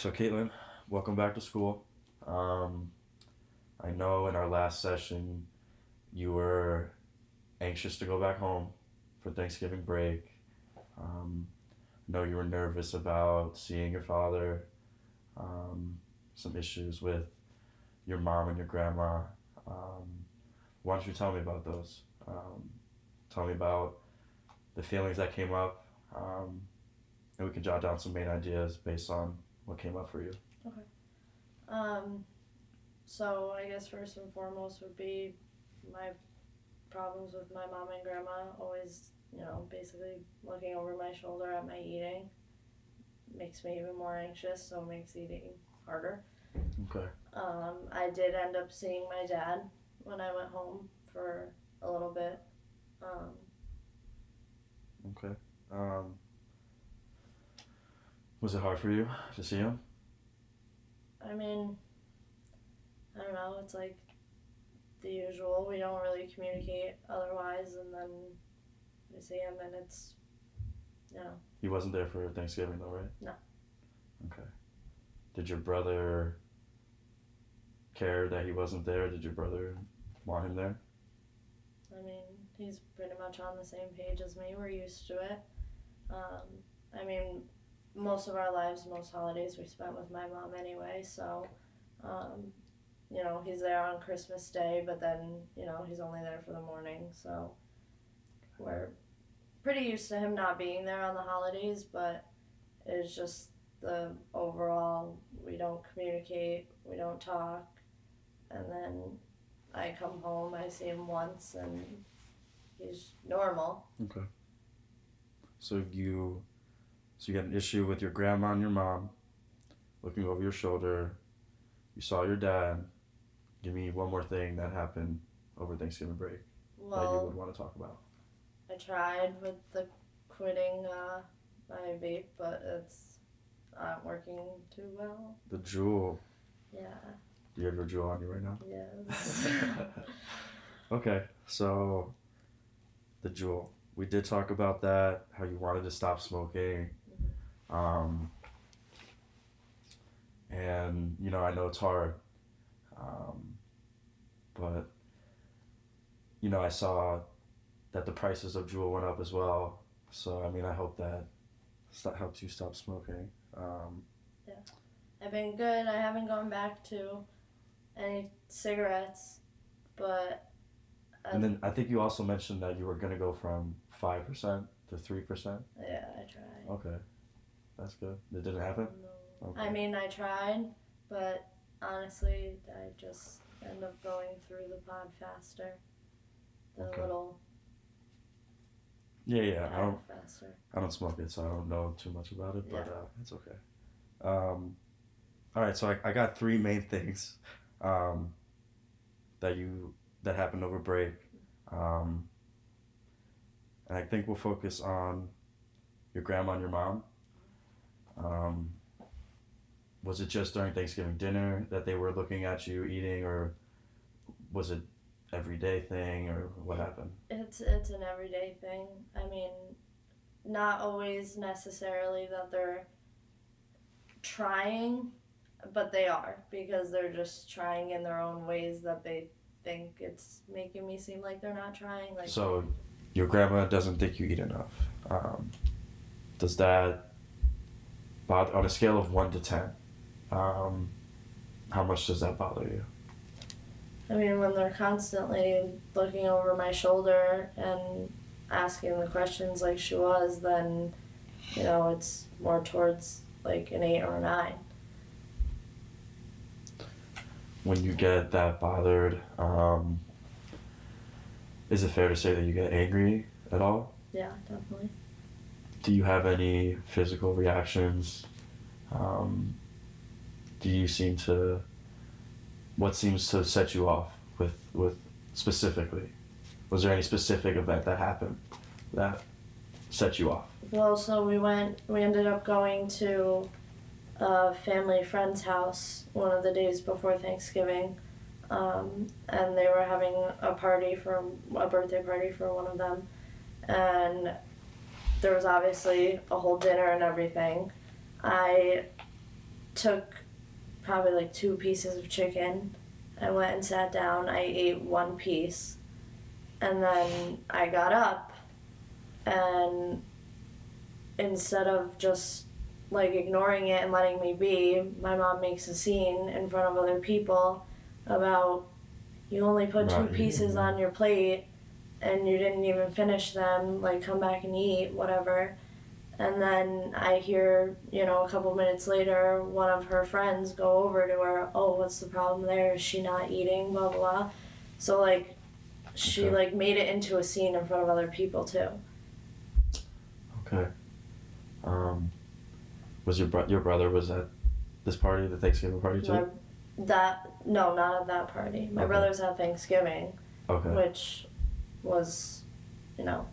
So Kaitlyn, welcome back to school. Um, I know in our last session you were anxious to go back home for Thanksgiving break. Um, I know you were nervous about seeing your father, some issues with your mom and your grandma. Um, why don't you tell me about those? Tell me about the feelings that came up, and we can jot down some main ideas based on what came up for you. Okay. Um, so I guess first and foremost would be my problems with my mom and grandma. Always, basically looking over my shoulder at my eating makes me even more anxious, so it makes eating harder. Okay. I did end up seeing my dad when I went home for a little bit. Um, Okay. Um, was it hard for you to see him? I mean, I don't know, it's like the usual. We don't really communicate otherwise, and then we see him, and it's, He wasn't there for Thanksgiving though, right? No. Okay. Did your brother care that he wasn't there? Did your brother want him there? I mean, he's pretty much on the same page as me. We're used to it. I mean, most of our lives, most holidays we spent with my mom anyway, so, he's there on Christmas Day, but then, he's only there for the morning, so we're pretty used to him not being there on the holidays, but it's just the overall, we don't communicate, we don't talk, and then I come home, I see him once, and he's normal. Okay. So you got an issue with your grandma and your mom looking over your shoulder. You saw your dad. Give me one more thing that happened over Thanksgiving break that you would Well, want to talk about. I tried with the quitting my vape, but it's not working too well. The JUUL. Yeah, Do you have your JUUL on you right now? yes. Okay, so the JUUL. We did talk about that, how you wanted to stop smoking. Um, and, I know it's hard. But, I saw that the prices of JUUL went up as well. So, I hope that helps you stop smoking. I've been good. I haven't gone back to any cigarettes, but And then I think you also mentioned that you were going to go from 5% to 3%. yeah, I tried. Okay, that's good. It didn't happen? No. Okay. I mean, I tried, but honestly, I just end up going through the pod faster. The Okay. little Yeah, pad faster. I don't smoke it, so I don't know too much about it, but it's okay. All right, so I got three main things that happened over break, and I think we'll focus on your grandma and your mom. Was it just during Thanksgiving dinner that they were looking at you eating, or was it everyday thing, or what happened? It's an everyday thing. I mean, not always necessarily that they're trying, but they are, because they're just trying in their own ways that they think it's making me seem like they're not trying. Like, So your grandma doesn't think you eat enough. Does that bother, on a scale of 1 to 10, how much does that bother you? I mean, when they're constantly looking over my shoulder and asking the questions like she was, then, it's more towards like an 8 or a 9. When you get that bothered, is it fair to say that you get angry at all? Yeah, definitely. Do you have any physical reactions? Do you seem to, what seems to set you off with specifically? Was there any specific event that happened that set you off? Well, so we ended up going to a family friend's house one of the days before Thanksgiving, and they were having a birthday party for one of them, and there was obviously a whole dinner and everything. I took probably like 2 pieces of chicken. I went and sat down. I ate 1 piece. And then I got up, and instead of just like ignoring it and letting me be, my mom makes a scene in front of other people about, you only put 2 pieces on your plate and you didn't even finish them, like come back and eat, whatever. And then I hear, a couple minutes later, one of her friends go over to her, oh, what's the problem there? Is she not eating? Blah, blah, blah. So, like, she, like, made it into a scene in front of other people, too. Okay. Was your brother was at this party, the Thanksgiving party, too? No, not at that party. My brother's at Thanksgiving, which was, a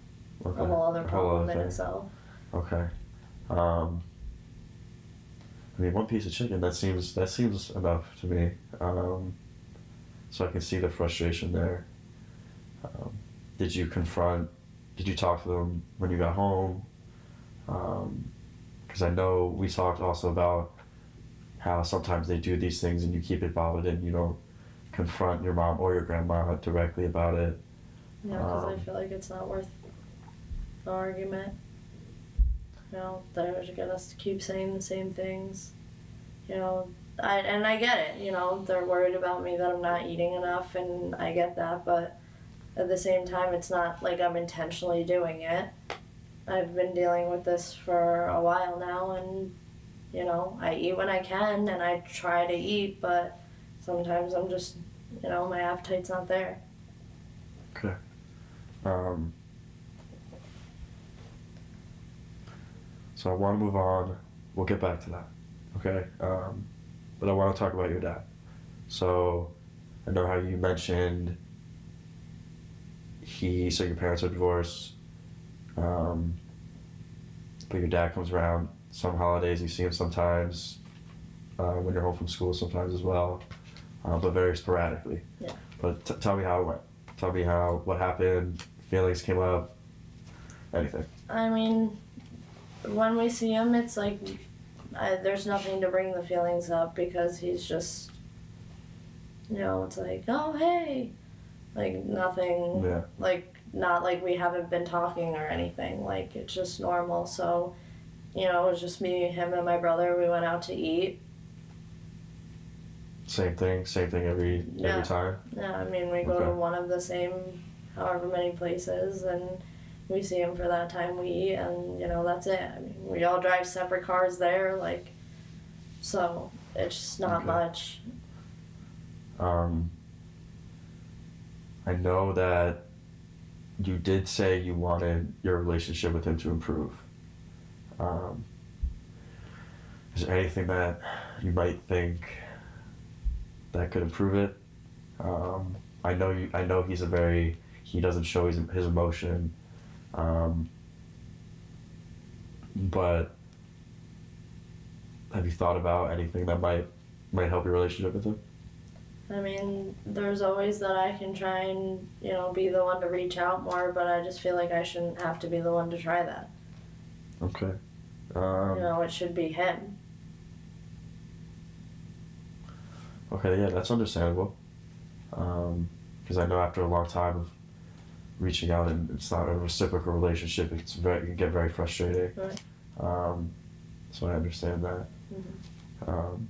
whole other problem in itself. Okay. I mean, 1 piece of chicken, that seems enough to me. So I can see the frustration there. Did you talk to them when you got home? Because I know we talked also about how sometimes they do these things and you keep it bottled in, you don't confront your mom or your grandma directly about it. Yeah, because I feel like it's not worth the argument. They're going to get us to keep saying the same things. I get it, they're worried about me that I'm not eating enough, and I get that, but at the same time, it's not like I'm intentionally doing it. I've been dealing with this for a while now, and, I eat when I can, and I try to eat, but sometimes I'm just, my appetite's not there. Okay. So I want to move on. We'll get back to that, okay? But I want to talk about your dad. So I know how you mentioned so your parents are divorced, but your dad comes around some holidays. You see him sometimes when you're home from school, sometimes as well, but very sporadically. Yeah. But tell me how it went. Tell me what happened, feelings came up, anything. I mean, when we see him, it's like there's nothing to bring the feelings up because he's just, it's like, oh, hey. Like, nothing, like, not like we haven't been talking or anything. Like, it's just normal. So, it was just me, him, and my brother. We went out to eat. Same thing every time? Yeah, I mean, we go to one of the same however many places, and we see him for that time we eat, and, that's it. I mean, we all drive separate cars there, like, so it's just not much. I know that you did say you wanted your relationship with him to improve. Is there anything that you might think that could improve it? I know he doesn't show his emotion, but have you thought about anything that might help your relationship with him? I mean, there's always that I can try and, be the one to reach out more, but I just feel like I shouldn't have to be the one to try that. Okay. It should be him. Okay, yeah, that's understandable. Because I know after a long time of reaching out and it's not a reciprocal relationship, it can get very frustrating. Right. So I understand that. Mm-hmm.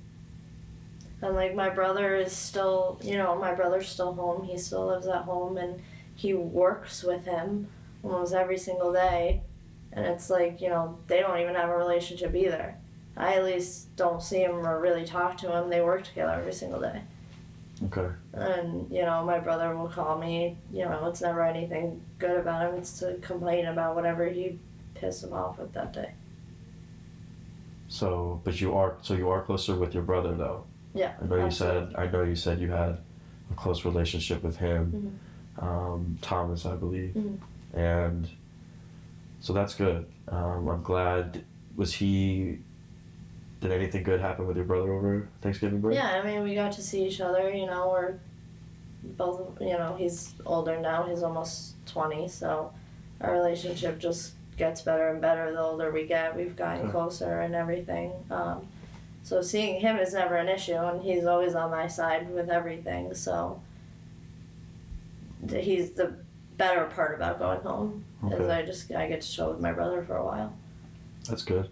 And, like, my brother is still, my brother's still home. He still lives at home, and he works with him almost every single day. And it's like, they don't even have a relationship either. I at least don't see him or really talk to him. They work together every single day. Okay. And, my brother will call me. It's never anything good about him. It's to complain about whatever he pissed him off with that day. So you are closer with your brother, though. Yeah. I know you said you had a close relationship with him, Thomas, I believe, and so that's good. I'm glad. Did anything good happen with your brother over Thanksgiving break? Yeah, I mean, we got to see each other. We're both. He's older now. He's almost 20, so our relationship just gets better and better the older we get. We've gotten closer and everything. So seeing him is never an issue, and he's always on my side with everything. So he's the better part about going home. Is I get to chill with my brother for a while. That's good.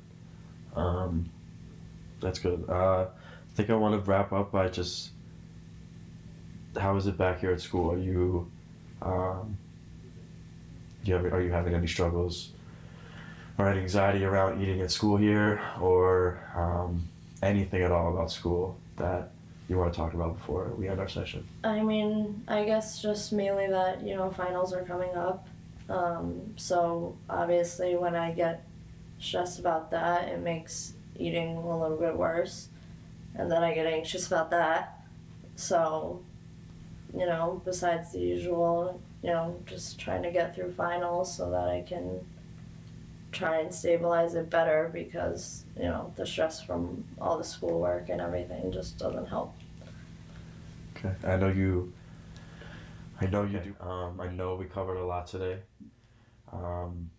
That's good. I think I want to wrap up by just, how is it back here at school? Um, are you having any struggles or any anxiety around eating at school here, or anything at all about school that you want to talk about before we end our session? I mean, I guess just mainly that, finals are coming up. So obviously when I get stressed about that, it makes eating a little bit worse. And then I get anxious about that. So, besides the usual, just trying to get through finals so that I can try and stabilize it better, because, the stress from all the schoolwork and everything just doesn't help. Okay. I know you do. I know we covered a lot today. And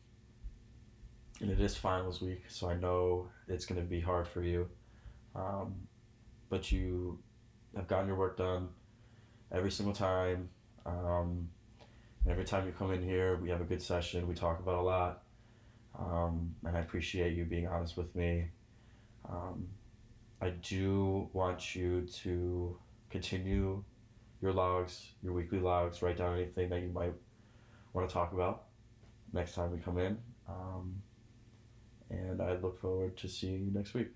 it is finals week, so I know it's going to be hard for you. But you have gotten your work done every single time. Every time you come in here, we have a good session. We talk about a lot. And I appreciate you being honest with me. I do want you to continue your logs, your weekly logs. Write down anything that you might want to talk about next time we come in. And I look forward to seeing you next week.